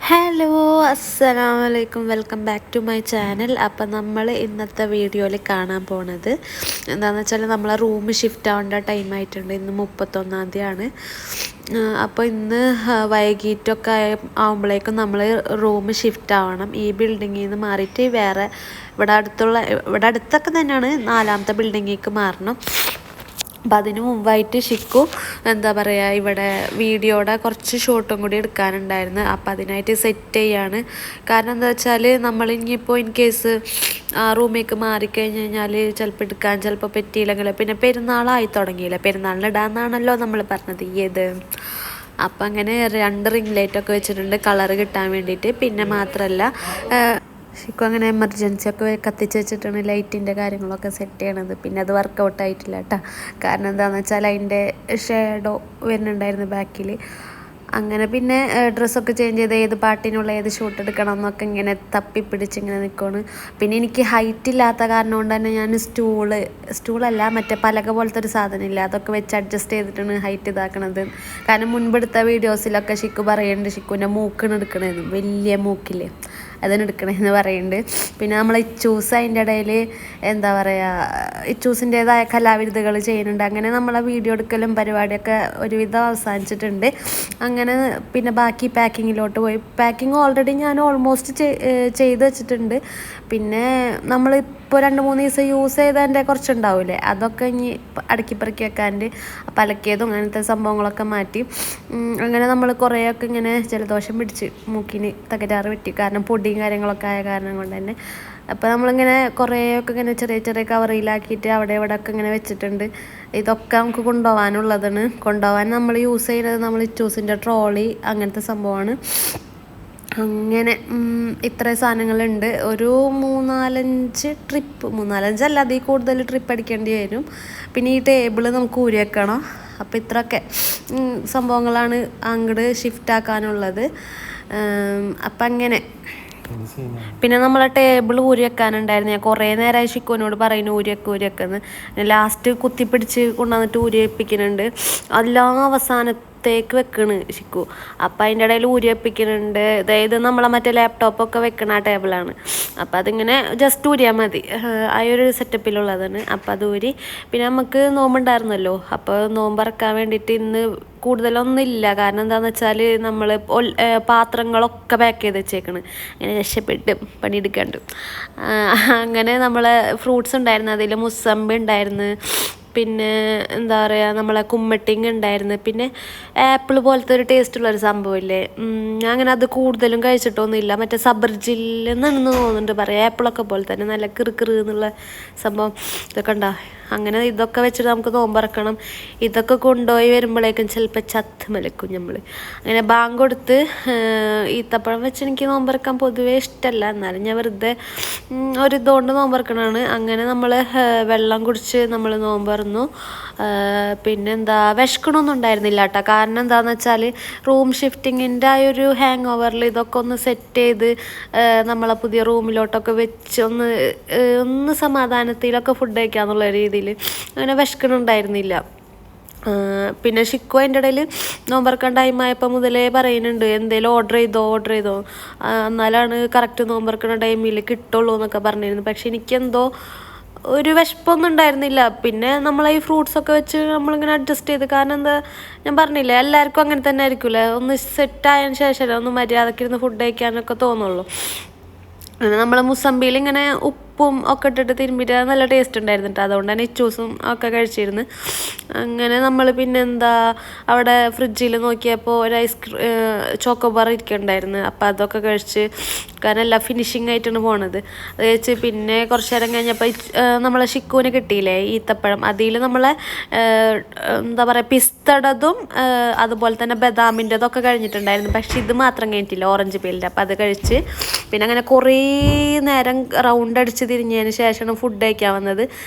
Hello അസ്സലാമലൈക്കും welcome back to my channel. അപ്പം നമ്മൾ ഇന്നത്തെ വീഡിയോയിൽ കാണാൻ പോണത് എന്താണെന്ന് വെച്ചാൽ നമ്മളെ റൂം ഷിഫ്റ്റ് ആവേണ്ട ടൈമായിട്ടുണ്ട്. ഇന്ന് 31-ാം തീയതിയാണ്. അപ്പോൾ ഇന്ന് വൈകിട്ടൊക്കെ ആകുമ്പോഴേക്കും നമ്മൾ റൂം ഷിഫ്റ്റ് ആവണം. ഈ ബിൽഡിങ്ങിൽ നിന്ന് മാറിയിട്ട് വേറെ ഇവിടെ അടുത്തൊക്കെ തന്നെയാണ് 4ാമത്തെ ബിൽഡിങ്ങിലേക്ക് മാറണം. അപ്പം അതിന് മുമ്പായിട്ട് ഷിക്കു എന്താ പറയുക, ഇവിടെ വീഡിയോയുടെ കുറച്ച് ഷോട്ടും കൂടി എടുക്കാനുണ്ടായിരുന്നു. അപ്പം അതിനായിട്ട് സെറ്റ് ചെയ്യാണ്. കാരണം എന്താ വെച്ചാൽ നമ്മളിനിയിപ്പോൾ ഇൻ കേസ് റൂമിലേക്ക് മാറിക്കഴിഞ്ഞ് കഴിഞ്ഞാൽ ചിലപ്പോൾ പറ്റിയില്ലെങ്കിൽ പിന്നെ പെരുന്നാളായി തുടങ്ങിയില്ല, പെരുന്നാളിന് ഇടാമെന്നാണല്ലോ നമ്മൾ പറഞ്ഞത് ഏത്. അപ്പം അങ്ങനെ 2 റിംഗ് ലൈറ്റൊക്കെ വെച്ചിട്ടുണ്ട് കളറ് കിട്ടാൻ വേണ്ടിയിട്ട്. പിന്നെ മാത്രമല്ല ഷിക്കു അങ്ങനെ എമർജൻസി ഒക്കെ കത്തിച്ച് വെച്ചിട്ടാണ് ലൈറ്റിൻ്റെ കാര്യങ്ങളൊക്കെ സെറ്റ് ചെയ്യണത്. പിന്നെ അത് വർക്കൗട്ട് ആയിട്ടില്ല കേട്ടോ. കാരണം എന്താണെന്ന് വെച്ചാൽ അതിൻ്റെ ഷേഡോ വരുന്നുണ്ടായിരുന്നു ബാക്കിൽ. അങ്ങനെ പിന്നെ ഡ്രസ്സൊക്കെ ചേഞ്ച് ചെയ്ത് ഏത് പാട്ടിനുള്ള ഏത് ഷൂട്ട് എടുക്കണം എന്നൊക്കെ ഇങ്ങനെ തപ്പിപ്പിടിച്ച് ഇങ്ങനെ നിൽക്കുകയാണ്. പിന്നെ എനിക്ക് ഹൈറ്റ് ഇല്ലാത്ത കാരണം കൊണ്ട് തന്നെ ഞാൻ സ്റ്റൂളല്ല മറ്റേ പലക പോലത്തെ ഒരു സാധനം ഇല്ല, അതൊക്കെ വെച്ച് അഡ്ജസ്റ്റ് ചെയ്തിട്ടാണ് ഹൈറ്റ് ഇതാക്കണത്. കാരണം മുൻപെടുത്ത വീഡിയോസിലൊക്കെ ഷിക്കു പറയുന്നുണ്ട് ഷിക്കുവിൻ്റെ മൂക്കിന് എടുക്കണേന്ന്, വലിയ മൂക്കില്ലേ അതിനെടുക്കണമെന്ന് പറയുന്നുണ്ട്. പിന്നെ നമ്മൾ ഇച്ചൂസ് അതിൻ്റെ ഇടയിൽ എന്താ പറയുക ഇച്ചൂസിൻ്റേതായ കലാവിരുദ്ധകൾ ചെയ്യുന്നുണ്ട്. അങ്ങനെ നമ്മളെ വീഡിയോ എടുക്കലും പരിപാടിയൊക്കെ ഒരുവിധം അവസാനിച്ചിട്ടുണ്ട്. അങ്ങനെ പിന്നെ ബാക്കി പാക്കിങ്ങിലോട്ട് പോയി. പാക്കിങ് ഓൾറെഡി ഞാൻ ഓൾമോസ്റ്റ് ചെയ്ത് വെച്ചിട്ടുണ്ട്. പിന്നെ നമ്മളിപ്പോൾ 2-3 ദിവസം യൂസ് ചെയ്തതിൻ്റെ കുറച്ചുണ്ടാവില്ലേ, അതൊക്കെ ഇനി അടുക്കി പെറുക്കി വെക്കാണ്ട് പലക്കിയതും അങ്ങനത്തെ സംഭവങ്ങളൊക്കെ മാറ്റി. അങ്ങനെ നമ്മൾ കുറേയൊക്കെ ഇങ്ങനെ ജലദോഷം പിടിച്ച് മൂക്കിന് തകരാറ് പറ്റി, കാരണം പൊടിയും കാര്യങ്ങളൊക്കെ ആയ കാരണം കൊണ്ട് തന്നെ. അപ്പോൾ നമ്മളിങ്ങനെ കുറേയൊക്കെ ഇങ്ങനെ ചെറിയ കവറിലാക്കിയിട്ട് അവിടെ ഇവിടെ ഒക്കെ ഇങ്ങനെ വെച്ചിട്ടുണ്ട്. ഇതൊക്കെ നമുക്ക് കൊണ്ടുപോകാനുള്ളതാണ്. കൊണ്ടുപോകാൻ നമ്മൾ യൂസ് ചെയ്യുന്നത് നമ്മൾ ഇച്ചൂസിൻ്റെ ട്രോളി അങ്ങനത്തെ സംഭവമാണ്. അങ്ങനെ ഇത്ര സാധനങ്ങളുണ്ട്. ഒരു 3-4 ട്രിപ്പ്, 3-4 അല്ല അതിൽ കൂടുതൽ ട്രിപ്പ് അടിക്കേണ്ടി വരും. പിന്നെ ഈ ടേബിൾ നമുക്ക് ഊരി വെക്കണം. അപ്പോൾ ഇത്രയൊക്കെ സംഭവങ്ങളാണ് അങ്ങോട്ട് ഷിഫ്റ്റ് ആക്കാനുള്ളത്. അപ്പം അങ്ങനെ പിന്നെ നമ്മളെ ടേബിൾ ഊരി വെക്കാനുണ്ടായിരുന്നു. ഞാൻ കുറേ നേരമായി ഷിക്കുവിനോട് പറയുന്നു ഊരി വെക്കെന്ന്. ലാസ്റ്റ് കുത്തിപ്പിടിച്ച് കൊണ്ടുവന്നിട്ട് ഊരി വെപ്പിക്കുന്നുണ്ട്. എല്ലാം അവസാനത്തേക്ക് വെക്കണ് ഷിക്കു. അപ്പം അതിൻ്റെ ഇടയിൽ ഊരി വെപ്പിക്കുന്നുണ്ട്. അതായത് നമ്മളെ മറ്റേ ലാപ്ടോപ്പൊക്കെ വെക്കണ ആ ടേബിളാണ്. അപ്പം അതിങ്ങനെ ജസ്റ്റ് ഊരിയാൽ മതി, ആ ഒരു സെറ്റപ്പിലുള്ളതാണ്. അപ്പം അത് ഊരി. പിന്നെ നമുക്ക് നോമ്പുണ്ടായിരുന്നല്ലോ, അപ്പോൾ നോമ്പറക്കാൻ വേണ്ടിയിട്ട് ഇന്ന് കൂടുതലൊന്നുമില്ല. കാരണം എന്താണെന്ന് വെച്ചാൽ നമ്മൾ പാത്രങ്ങളൊക്കെ പാക്ക് ചെയ്ത് വെച്ചേക്കണ്. അങ്ങനെ രക്ഷപ്പെട്ട് പണിയെടുക്കാണ്ട്. അങ്ങനെ നമ്മളെ ഫ്രൂട്ട്സ് ഉണ്ടായിരുന്നു, അതിൽ മുസമ്പി ഉണ്ടായിരുന്നു, പിന്നെ എന്താ പറയുക നമ്മളെ കുമ്മട്ടിങ് ഉണ്ടായിരുന്നു, പിന്നെ ആപ്പിൾ പോലത്തെ ഒരു ടേസ്റ്റുള്ളൊരു സംഭവമില്ലേ, ഞാൻ അങ്ങനെ അത് കൂടുതലും കഴിച്ചിട്ടൊന്നുമില്ല. മറ്റേ സബർജില്ലെന്നാണെന്ന് തോന്നുന്നുണ്ട് പറയാം, ആപ്പിളൊക്കെ പോലെ തന്നെ നല്ല കിറുകിറ് എന്നുള്ള സംഭവം. ഇതൊക്കെ ഉണ്ടാ. അങ്ങനെ ഇതൊക്കെ വെച്ചിട്ട് നമുക്ക് നോമ്പറക്കണം. ഇതൊക്കെ കൊണ്ടുപോയി വരുമ്പോഴേക്കും ചിലപ്പോൾ ചത്ത് മലക്കും നമ്മൾ. അങ്ങനെ ബാങ്ക് കൊടുത്ത് ഈത്തപ്പഴം വെച്ച് എനിക്ക് നോമ്പറക്കാൻ പൊതുവേ ഇഷ്ടമല്ല, എന്നാലും ഞാൻ വെറുതെ ഒരു ഇതുകൊണ്ട് നോമ്പറക്കണതാണ്. അങ്ങനെ നമ്മൾ വെള്ളം കുടിച്ച് നമ്മൾ നോമ്പറന്നു. പിന്നെന്താ വിശക്കണമൊന്നും ഉണ്ടായിരുന്നില്ല കേട്ടോ. കാരണം എന്താണെന്ന് വെച്ചാൽ റൂം ഷിഫ്റ്റിങ്ങിൻ്റെ ആ ഒരു ഹാങ് ഓവറിൽ ഇതൊക്കെ ഒന്ന് സെറ്റ് ചെയ്ത് നമ്മളെ പുതിയ റൂമിലോട്ടൊക്കെ വെച്ച് ഒന്ന് സമാധാനത്തിലൊക്കെ ഫുഡ് കഴിക്കാന്നുള്ള രീതിയിൽ അങ്ങനെ വിശക്കണുണ്ടായിരുന്നില്ല. പിന്നെ ഷിക്കു അതിൻ്റെ ഇടയിൽ നോമ്പറക്കാൻ ടൈമായപ്പോൾ മുതലേ പറയുന്നുണ്ട് എന്തേലും ഓർഡർ ചെയ്തോ എന്നാലാണ് കറക്റ്റ് നോമ്പറക്കണ ടൈമിൽ കിട്ടുള്ളൂ എന്നൊക്കെ പറഞ്ഞിരുന്നു. പക്ഷെ എനിക്കെന്തോ ഒരു വിശപ്പൊന്നും ഉണ്ടായിരുന്നില്ല. പിന്നെ നമ്മൾ ഈ ഫ്രൂട്ട്സൊക്കെ വെച്ച് നമ്മളിങ്ങനെ അഡ്ജസ്റ്റ് ചെയ്ത്, കാരണം എന്താ ഞാൻ പറഞ്ഞില്ലേ എല്ലാവർക്കും അങ്ങനെ തന്നെ ആയിരിക്കില്ലേ, ഒന്ന് സെറ്റായതിന് ശേഷമല്ലേ ഒന്ന് മര്യാദക്കിരുന്ന് ഫുഡ് കഴിക്കാനൊക്കെ തോന്നുള്ളൂ. അങ്ങനെ നമ്മൾ മുസമ്പിയിൽ ഇങ്ങനെ ഉപ്പും ഒക്കെ ഇട്ടിട്ട് തിരുമ്പിയിട്ട് നല്ല ടേസ്റ്റ് ഉണ്ടായിരുന്നു കേട്ടോ. അതുകൊണ്ട് തന്നെ ഇച്ചൂസും ഒക്കെ കഴിച്ചിരുന്നു. അങ്ങനെ നമ്മൾ പിന്നെന്താ അവിടെ ഫ്രിഡ്ജിൽ നോക്കിയപ്പോൾ ഒരു ചോക്കോബാർ ഇരിക്കുന്നുണ്ടായിരുന്നു. അപ്പോൾ അതൊക്കെ കഴിച്ച്, കാരണം എല്ലാം ഫിനിഷിങ് ആയിട്ടാണ് പോണത്. അത് കഴിച്ച് പിന്നെ കുറച്ച് നേരം കഴിഞ്ഞപ്പോൾ നമ്മളെ ഷിക്കുവിന് കിട്ടിയില്ലേ ഈത്തപ്പഴം, അതിൽ നമ്മളെ എന്താ പറയുക പിസ്തടതും അതുപോലെ തന്നെ ബദാമിൻ്റെതൊക്കെ കഴിഞ്ഞിട്ടുണ്ടായിരുന്നു. പക്ഷെ ഇത് മാത്രം കഴിഞ്ഞിട്ടില്ല, ഓറഞ്ച് പീലിൻ്റെ. അപ്പോൾ അത് കഴിച്ച് പിന്നെ അങ്ങനെ കുറേ നേരം റൗണ്ട് അടിച്ച് തിരിഞ്ഞതിന് ശേഷമാണ് ഫുഡ് കഴിക്കാൻ വന്നത്.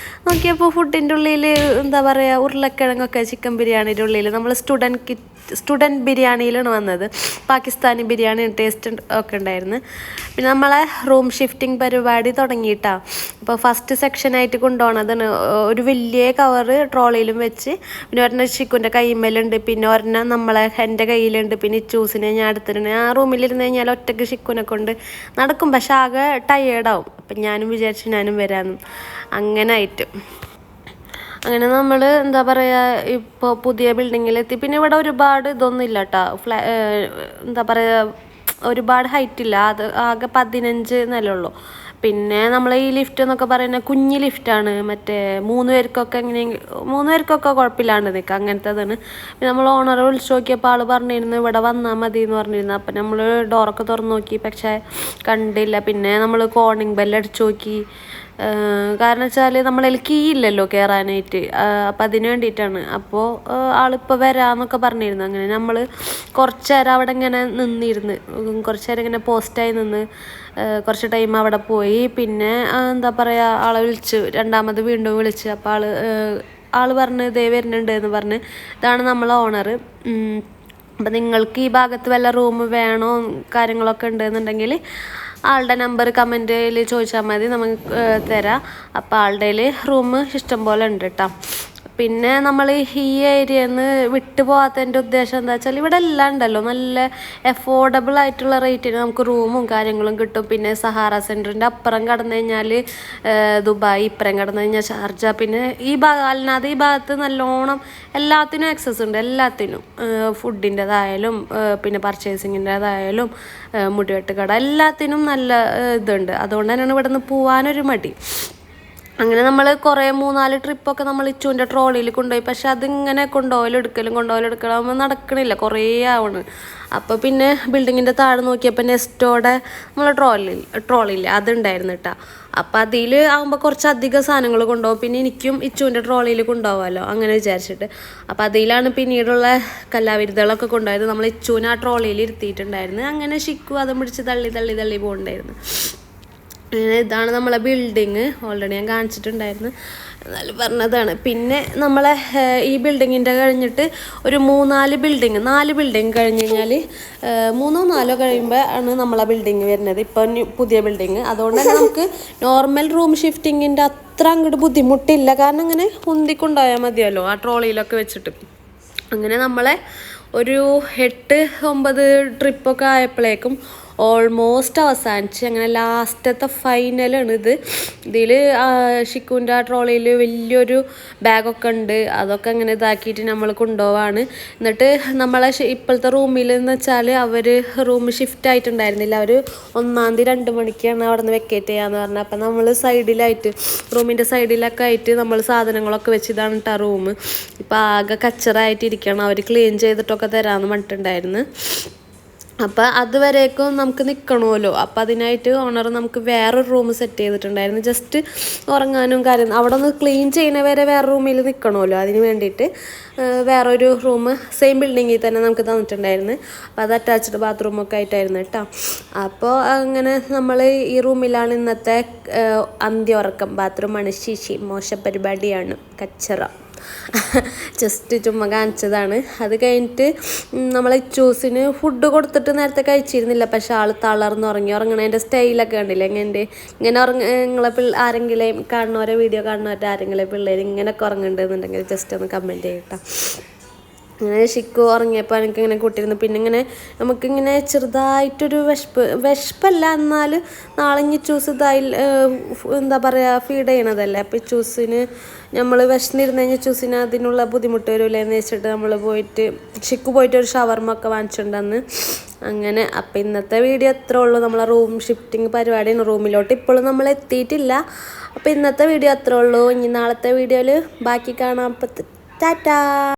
നോക്കിയപ്പോൾ ഫുഡിൻ്റെ ഉള്ളിൽ എന്താ പറയുക ഉരുളക്കിഴങ്ങൊക്കെ ചിക്കൻ ബിരിയാണിയുടെ ഉള്ളിൽ നമ്മൾ സ്റ്റുഡൻറ്റ് സ്റ്റുഡൻറ്റ് ബിരിയാണിയിലാണ് വന്നത്. പാകിസ്ഥാനി ബിരിയാണി ടേസ്റ്റ് ഒക്കെ ഉണ്ടായിരുന്നു. പിന്നെ നമ്മളെ റൂം ഷിഫ്റ്റിംഗ് പരിപാടി തുടങ്ങിയിട്ടാണ്. അപ്പോൾ ഫസ്റ്റ് സെക്ഷനായിട്ട് കൊണ്ടുപോകണതാണ്. ഒരു വലിയ കവറ് ട്രോളിയിലും വെച്ച്, പിന്നെ ഒരെണ്ണം ഷിക്കുൻ്റെ കൈമേലുണ്ട്, പിന്നെ ഒരെണ്ണം എൻ്റെ കയ്യിലുണ്ട്, പിന്നെ ചൂസിനെ ഞാൻ എടുത്തിട്ടുണ്ട്. ആ റൂമിലിരുന്ന് കഴിഞ്ഞാൽ ഒറ്റയ്ക്ക് ഷിക്കുനെ കൊണ്ട് നടക്കും, പക്ഷെ ആകെ ടയേർഡാവും. അപ്പം ഞാനും വിചാരിച്ചു ഞാനും വരാമെന്നും. അങ്ങനെ ആയിട്ട് അങ്ങനെ നമ്മൾ എന്താ പറയുക, ഇപ്പോൾ പുതിയ ബിൽഡിങ്ങിലെത്തി. പിന്നെ ഇവിടെ ഒരുപാട് ഇതൊന്നും ഇല്ല കേട്ടോ. എന്താ പറയുക, ഒരുപാട് ഹൈറ്റ് ഇല്ല. അത് ആകെ 15 നിലയുള്ളൂ. പിന്നെ നമ്മൾ ഈ ലിഫ്റ്റ് എന്നൊക്കെ പറയുന്നത് കുഞ്ഞ് ലിഫ്റ്റാണ്. മറ്റേ 3 പേർക്കൊക്കെ കുഴപ്പമില്ലാണ്ട് നിൽക്കുക, അങ്ങനത്തേതാണ്. പിന്നെ നമ്മൾ ഓണറെ വിളിച്ചു നോക്കിയപ്പോൾ ആൾ പറഞ്ഞിരുന്നു ഇവിടെ വന്നാൽ മതി എന്ന് പറഞ്ഞിരുന്നു. അപ്പം നമ്മൾ ഡോറൊക്കെ തുറന്ന് നോക്കി, പക്ഷേ കണ്ടില്ല. പിന്നെ നമ്മൾ കോളിംഗ് ബെല്ലടിച്ചു നോക്കി. കാരണം വെച്ചാൽ നമ്മളതിൽ കീ ഇല്ലല്ലോ കയറാനായിട്ട്. അപ്പം അതിന് വേണ്ടിയിട്ടാണ്. അപ്പോൾ ആളിപ്പോൾ വരാമെന്നൊക്കെ പറഞ്ഞിരുന്നു. അങ്ങനെ നമ്മൾ കുറച്ച് നേരം അവിടെ ഇങ്ങനെ നിന്നിരുന്ന്, കുറച്ച് നേരം ഇങ്ങനെ പോസ്റ്റായി നിന്ന് കുറച്ച് ടൈം അവിടെ പോയി. പിന്നെ എന്താ പറയുക, ആളെ വിളിച്ചു, രണ്ടാമത് വീണ്ടും വിളിച്ച്. അപ്പോൾ ആൾ പറഞ്ഞ് ദേ വരുന്നുണ്ട് എന്ന് പറഞ്ഞ്. ഇതാണ് നമ്മളെ ഓണർ. അപ്പം നിങ്ങൾക്ക് ഈ ഭാഗത്ത് വല്ല റൂം വേണോ കാര്യങ്ങളൊക്കെ ഉണ്ടെന്നുണ്ടെങ്കിൽ ആളുടെ നമ്പർ കമൻറ്റിൽ ചോദിച്ചാൽ മതി, നമുക്ക് തരാം. അപ്പോൾ ആളുടെ റൂം ഇഷ്ടം പോലെ ഉണ്ട് കേട്ടോ. പിന്നെ നമ്മൾ ഈ ഏരിയയിൽ നിന്ന് വിട്ടു പോകാത്തതിൻ്റെ ഉദ്ദേശം എന്താ വെച്ചാൽ ഇവിടെ എല്ലാം ഉണ്ടല്ലോ, നല്ല എഫോർഡബിൾ ആയിട്ടുള്ള റേറ്റിന് നമുക്ക് റൂമും കാര്യങ്ങളും കിട്ടും. പിന്നെ സഹാറ സെൻറ്ററിൻ്റെ അപ്പുറം കടന്നു കഴിഞ്ഞാൽ ദുബായ്, ഇപ്പുറം കടന്നു കഴിഞ്ഞാൽ ഷാർജ. പിന്നെ ഈ അല്ലാതെ ഈ ഭാഗത്ത് നല്ലോണം എല്ലാത്തിനും ആക്സസ് ഉണ്ട്. എല്ലാത്തിനും, ഫുഡിൻ്റെതായാലും പിന്നെ പർച്ചേസിങ്ങിൻ്റെതായാലും മുടിവെട്ട് കട, എല്ലാത്തിനും നല്ല ഇതുണ്ട്. അതുകൊണ്ട് തന്നെയാണ് ഇവിടെ നിന്ന് പോകാനൊരു മടി. അങ്ങനെ നമ്മൾ കുറേ 3-4 ട്രിപ്പൊക്കെ നമ്മൾ ഇച്ചുവിൻ്റെ ട്രോളിയിൽ കൊണ്ടുപോയി. പക്ഷെ അതിങ്ങനെ കൊണ്ടുപോകലെടുക്കലാകുമ്പോൾ നടക്കണില്ല, കുറേ ആവണ്. അപ്പോൾ പിന്നെ ബിൽഡിങ്ങിൻ്റെ താഴെ നോക്കിയപ്പോൾ നെസ്റ്റോടെ നമ്മൾ ട്രോളിയില്ല അതുണ്ടായിരുന്നു കേട്ടോ. അപ്പോൾ അതിൽ ആകുമ്പോൾ കുറച്ചധികം സാധനങ്ങൾ കൊണ്ടുപോകും. പിന്നെ എനിക്കും ഇച്ചുവിൻ്റെ ട്രോളിയിൽ കൊണ്ടുപോകാമല്ലോ, അങ്ങനെ വിചാരിച്ചിട്ട്. അപ്പോൾ അതിലാണ് പിന്നീടുള്ള കലാവിരുദ്ധകളൊക്കെ കൊണ്ടുപോയത്. നമ്മൾ ഇച്ചുവിനെ ആ ട്രോളിയിൽ ഇരുത്തിയിട്ടുണ്ടായിരുന്നു. അങ്ങനെ ഷിക്കു അതും പിടിച്ച് തള്ളി പോകുന്നുണ്ടായിരുന്നു. ഇതാണ് നമ്മളെ ബിൽഡിങ്. ഓൾറെഡി ഞാൻ കാണിച്ചിട്ടുണ്ടായിരുന്നു, എന്നാലും പറഞ്ഞതാണ്. പിന്നെ നമ്മളെ ഈ ബിൽഡിങ്ങിൻ്റെ കഴിഞ്ഞിട്ട് ഒരു 4 ബിൽഡിങ് കഴിഞ്ഞ് കഴിഞ്ഞാൽ 3-4 കഴിയുമ്പോൾ ആണ് നമ്മളെ ബിൽഡിങ് വരുന്നത്. ഇപ്പം പുതിയ ബിൽഡിങ്. അതുകൊണ്ട് തന്നെ നമുക്ക് നോർമൽ റൂം ഷിഫ്റ്റിങ്ങിൻ്റെ അത്ര അങ്ങോട്ട് ബുദ്ധിമുട്ടില്ല. കാരണം അങ്ങനെ ഉന്തിക്കൊണ്ടുപോയാൽ മതിയല്ലോ ആ ട്രോളിയിലൊക്കെ വെച്ചിട്ട്. അങ്ങനെ നമ്മളെ ഒരു 8-9 ട്രിപ്പൊക്കെ ആയപ്പോഴേക്കും ഓൾമോസ്റ്റ് അവസാനിച്ച്. അങ്ങനെ ലാസ്റ്റത്തെ ഫൈനലാണ് ഇത്. ഇതിൽ ഷിക്കുവിൻ്റെ ആ ട്രോളിയിൽ വലിയൊരു ബാഗൊക്കെ ഉണ്ട്. അതൊക്കെ അങ്ങനെ ഇതാക്കിയിട്ട് നമ്മൾ കൊണ്ടുപോവാണ്. എന്നിട്ട് നമ്മളെ ഇപ്പോഴത്തെ റൂമിൽ എന്ന് വെച്ചാൽ അവർ റൂം ഷിഫ്റ്റ് ആയിട്ടുണ്ടായിരുന്നില്ല. അവർ 1-ാം തീയതി 2 മണിക്കാണ് അവിടെ നിന്ന് വെക്കേറ്റ് ചെയ്യാമെന്ന് പറഞ്ഞത്. അപ്പം നമ്മൾ സൈഡിലായിട്ട്, റൂമിൻ്റെ സൈഡിലൊക്കെ ആയിട്ട് നമ്മൾ സാധനങ്ങളൊക്കെ വെച്ചിതാണ് കേട്ടോ റൂം. ഇപ്പം ആകെ കച്ചറായിട്ടിരിക്കണം. അവർ ക്ലീൻ ചെയ്തിട്ടൊക്കെ തരാമെന്ന് പറഞ്ഞിട്ടുണ്ടായിരുന്നു. അപ്പോൾ അതുവരേക്കും നമുക്ക് നിൽക്കണമല്ലോ. അപ്പോൾ അതിനായിട്ട് ഓണർ നമുക്ക് വേറൊരു റൂം സെറ്റ് ചെയ്തിട്ടുണ്ടായിരുന്നു. ജസ്റ്റ് ഉറങ്ങാനും കാര്യം അവിടെ ഒന്ന് ക്ലീൻ ചെയ്യുന്ന വരെ വേറെ റൂമിൽ നിൽക്കണമല്ലോ. അതിന് വേണ്ടിയിട്ട് വേറൊരു റൂം സെയിം ബിൽഡിങ്ങിൽ തന്നെ നമുക്ക് തന്നിട്ടുണ്ടായിരുന്നു. അപ്പോൾ അത് അറ്റാച്ച്ഡ് ബാത്റൂമൊക്കെ ആയിട്ടായിരുന്നു കേട്ടോ. അപ്പോൾ അങ്ങനെ നമ്മൾ ഈ റൂമിലാണ് ഇന്നത്തെ അന്ത്യ ഉറക്കം. ബാത്റൂമാണ് ശിശി, മോശപരിപാടിയാണ്, കച്ചറ. ജസ്റ്റ് ചുമ്മാ കാണിച്ചതാണ്. അത് കഴിഞ്ഞിട്ട് നമ്മൾ ചൂസിന് ഫുഡ് കൊടുത്തിട്ട് നേരത്തെ കഴിച്ചിരുന്നില്ല. പക്ഷെ ആൾ ഉറങ്ങണതിൻ്റെ സ്റ്റൈലൊക്കെ കണ്ടില്ല. ഇങ്ങനെ നിങ്ങളെ ആരെങ്കിലും വീഡിയോ കാണുന്നവരുടെ ആരെങ്കിലും പിള്ളേർ ഇങ്ങനെയൊക്കെ ഉറങ്ങുന്നുണ്ടെന്നുണ്ടെങ്കിൽ ജസ്റ്റ് ഒന്ന് കമൻറ്റ് ചെയ്യട്ടോ. അങ്ങനെ ഷിക്കു ഉറങ്ങിയപ്പോൾ എനിക്കിങ്ങനെ കൂട്ടിയിരുന്നു. പിന്നെ ഇങ്ങനെ നമുക്കിങ്ങനെ ചെറുതായിട്ടൊരു വിശപ്പല്ല, എന്നാൽ നാളെ ഇനി ചൂസ് എന്താ പറയുക, ഫീഡ് ചെയ്യണതല്ലേ. അപ്പോൾ ചൂസിന് നമ്മൾ വിശന്നിരുന്ന് കഴിഞ്ഞാൽ ചൂസിന് അതിനുള്ള ബുദ്ധിമുട്ട് വരില്ലേ എന്ന് വെച്ചിട്ട് നമ്മൾ ഷിക്കു പോയിട്ട് ഒരു ഷവർമൊക്കെ വാങ്ങിച്ചിട്ടുണ്ടെന്ന്. അങ്ങനെ അപ്പോൾ ഇന്നത്തെ വീഡിയോ അത്രേ ഉള്ളൂ. നമ്മളെ റൂം ഷിഫ്റ്റിംഗ് പരിപാടിയാണ്. റൂമിലോട്ട് ഇപ്പോഴും നമ്മൾ എത്തിയിട്ടില്ല. അപ്പോൾ ഇന്നത്തെ വീഡിയോ അത്രേ ഉള്ളൂ. ഇനി നാളത്തെ വീഡിയോയിൽ ബാക്കി കാണാം. അപ്പോൾ ടാറ്റാ.